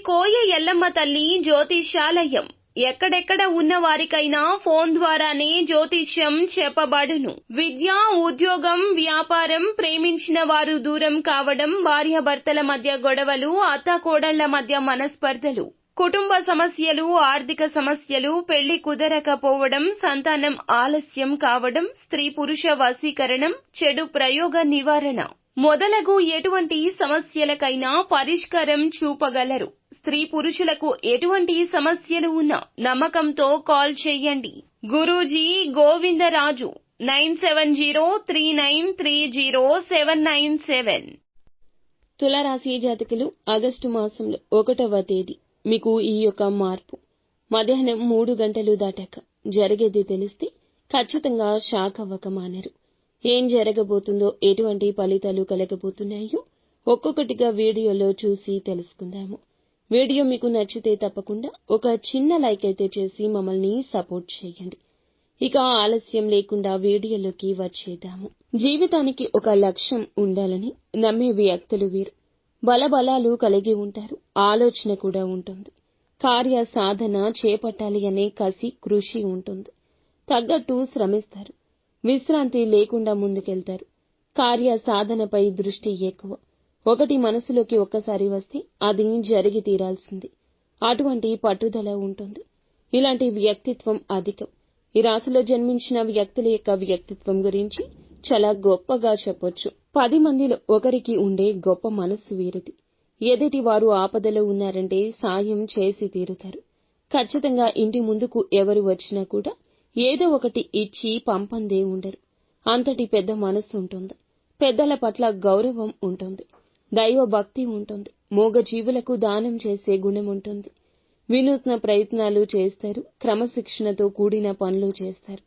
కోయ ఎల్లమ్మ తల్లి జ్యోతిష్యాలయం. ఎక్కడెక్కడ ఉన్న వారికైనా ఫోన్ ద్వారానే జ్యోతిష్యం చెప్పబడును. విద్య, ఉద్యోగం, వ్యాపారం, ప్రేమించిన వారు దూరం కావడం, భార్యాభర్తల మధ్య గొడవలు, అత్తాకోడళ్ల మధ్య మనస్పర్ధలు, కుటుంబ సమస్యలు, ఆర్థిక సమస్యలు, పెళ్లి కుదరకపోవడం, సంతానం ఆలస్యం కావడం, స్త్రీ పురుష వశీకరణం, చెడు ప్రయోగ నివారణ మొదలగు ఎటువంటి సమస్యలకైనా పరిష్కారం చూపగలరు. స్త్రీ పురుషులకు ఎటువంటి సమస్యలు ఉన్నా నమ్మకంతో కాల్ చేయండి. గురూజీ గోవిందరాజు 9703930797. తులారాశి జాతకులు, ఆగస్టు మాసంలో 1వ తేదీ మీకు ఈ యొక్క మార్పు మధ్యాహ్నం 3 గంటలు దాటాక జరిగేది తెలిస్తే ఖచ్చితంగా షాక్ అవ్వక మానరు. ఏం జరగబోతుందో, ఎటువంటి ఫలితాలు కలగబోతున్నాయో ఒక్కొక్కటిగా వీడియోలో చూసి తెలుసుకుందాము. వీడియో మీకు నచ్చితే తప్పకుండా ఒక చిన్న లైక్ అయితే చేసి మమ్మల్ని సపోర్ట్ చేయండి. ఇక ఆలస్యం లేకుండా వీడియోలోకి వచ్చేద్దాము. జీవితానికి ఒక లక్ష్యం ఉండాలని నమ్మే వ్యక్తులు వీరు. బలబలాలు కలిగి ఉంటారు. ఆలోచన కూడా ఉంటుంది. కార్య సాధన చేపట్టాలి అనే కసి, కృషి ఉంటుంది. తగ్గట్టు శ్రమిస్తారు. విశ్రాంతి లేకుండా ముందుకెళ్తారు. కార్య సాధనపై దృష్టి ఎక్కువ. ఒకటి మనసులోకి ఒక్కసారి వస్తే అది జరిగి తీరాల్సింది. అటువంటి పట్టుదల ఉంటుంది. ఇలాంటి వ్యక్తిత్వం అధికం. ఈ రాశిలో జన్మించిన వ్యక్తుల యొక్క వ్యక్తిత్వం గురించి చాలా గొప్పగా చెప్పొచ్చు. 10 మందిలో ఒకరికి ఉండే గొప్ప మనస్సు వీరిది. ఎదుటి వారు ఆపదలో ఉన్నారంటే సాయం చేసి తీరుతారు. ఖచ్చితంగా ఇంటి ముందుకు ఎవరు వచ్చినా కూడా ఏదో ఒకటి ఇచ్చి పంపందే ఉండరు. అంతటి పెద్ద మనస్సు ఉంటుంది. పెద్దల పట్ల గౌరవం ఉంటుంది. దైవ భక్తి ఉంటుంది. మూగజీవులకు దానం చేసే గుణం ఉంటుంది. వినూత్న ప్రయత్నాలు చేస్తారు. క్రమశిక్షణతో కూడిన పనులు చేస్తారు.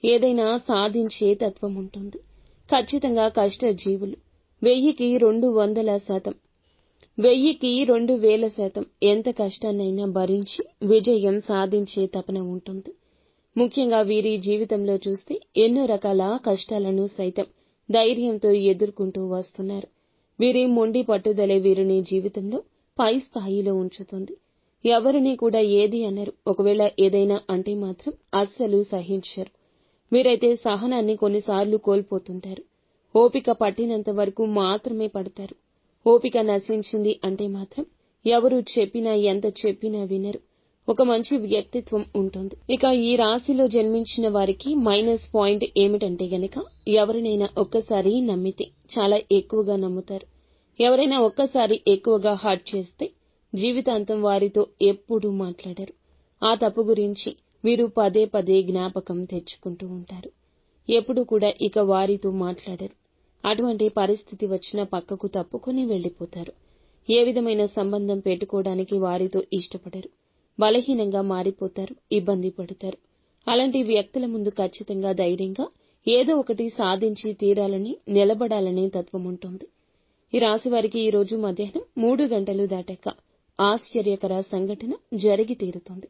ఏదైనా సాధించే తత్వం ఉంటుంది. ఖచ్చితంగా కష్టజీవులు. 1000కి 200%, 1000కి 2000% ఎంత కష్టాన్నైనా భరించి విజయం సాధించే తపన ఉంటుంది. ముఖ్యంగా వీరి జీవితంలో చూస్తే ఎన్నో రకాల కష్టాలను సైతం ధైర్యంతో ఎదుర్కొంటూ వస్తున్నారు. వీరి మొండి పట్టుదలే వీరిని జీవితంలో పై స్థాయిలో ఉంచుతుంది. ఎవరిని కూడా ఏది అనరు. ఒకవేళ ఏదైనా అంటే మాత్రం అస్సలు సహించరు. వీరైతే సహనాన్ని కొన్నిసార్లు కోల్పోతుంటారు. ఓపిక పట్టినంత వరకు మాత్రమే పడతారు. ఓపిక నశించింది అంటే మాత్రం ఎవరు చెప్పినా, ఎంత చెప్పినా వినరు. ఒక మంచి వ్యక్తిత్వం ఉంటుంది. ఇక ఈ రాశిలో జన్మించిన వారికి మైనస్ పాయింట్ ఏమిటంటే గనక, ఎవరినైనా ఒక్కసారి నమ్మితే చాలా ఎక్కువగా నమ్ముతారు. ఎవరైనా ఒక్కసారి ఎక్కువగా హర్ట్ చేస్తే జీవితాంతం వారితో ఎప్పుడూ మాట్లాడరు. ఆ తప్పు గురించి వీరు పదే పదే జ్ఞాపకం తెచ్చుకుంటూ ఉంటారు. ఎప్పుడు కూడా ఇక వారితో మాట్లాడరు. అటువంటి పరిస్థితి వచ్చినా పక్కకు తప్పుకొని వెళ్లిపోతారు. ఏ విధమైన సంబంధం పెట్టుకోవడానికి వారితో ఇష్టపడరు. బలహీనంగా మారిపోతారు. ఇబ్బంది పడతారు. అలాంటి వ్యక్తుల ముందు ఖచ్చితంగా ధైర్యంగా ఏదో ఒకటి సాధించి తీరాలని, నిలబడాలనే తత్వం ఉంటుంది. ఈ రాశి వారికి ఈ రోజు మధ్యాహ్నం 3 గంటలు దాటాక ఆశ్చర్యకర సంఘటన జరిగి తీరుతుంది.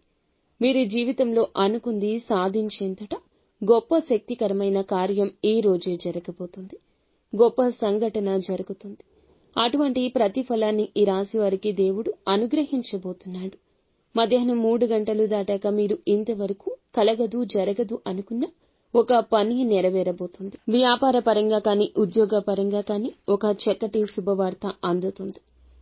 వీరి జీవితంలో అనుకుంది సాధించేంతట గొప్ప శక్తికరమైన కార్యం ఈ రోజే జరగబోతుంది. గొప్ప సంఘటన జరుగుతుంది. అటువంటి ప్రతిఫలాన్ని ఈ రాశి వారికి దేవుడు అనుగ్రహించబోతున్నాడు. మధ్యాహ్నం 3 గంటలు దాటాక మీరు ఇంతవరకు కలగదు, జరగదు అనుకున్న ఒక పని నెరవేరబోతుంది. వ్యాపార పరంగా కానీ, ఉద్యోగ పరంగా కానీ ఒక చక్కటి శుభవార్త అందుతుంది.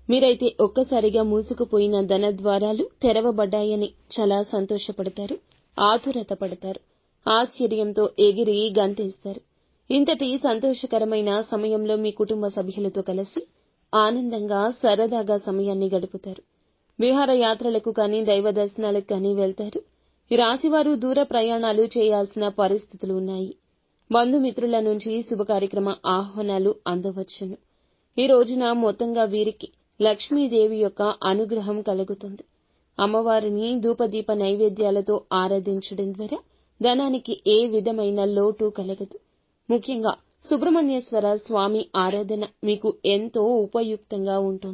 మీరైతే ఒక్కసారిగా మూసుకుపోయిన ధన ద్వారాలు తెరవబడ్డాయని చాలా సంతోషపడతారు. ఆతురత పడతారు. ఆశ్చర్యంతో ఎగిరి గంతేస్తారు. ఇంతటి సంతోషకరమైన సమయంలో మీ కుటుంబ సభ్యులతో కలిసి ఆనందంగా, సరదాగా సమయాన్ని గడుపుతారు. విహారయాత్రలకు కానీ, దైవ దర్శనాలకు కానీ వెళ్తారు. ఈ రాశివారు దూర ప్రయాణాలు చేయాల్సిన పరిస్థితులు ఉన్నాయి. బంధుమిత్రుల నుంచి శుభ కార్యక్రమ ఆహ్వానాలు అందవచ్చును. ఈ రోజున మొత్తంగా వీరికి లక్ష్మీదేవి యొక్క అనుగ్రహం కలుగుతుంది. అమ్మవారిని ధూపదీప నైవేద్యాలతో ఆరాధించడం ద్వారా ధనానికి ఏ విధమైన లోటు కలగదు. ముఖ్యంగా సుబ్రహ్మణ్యేశ్వర స్వామి ఆరాధన మీకు ఎంతో ఉపయుక్తంగా ఉంటుంది.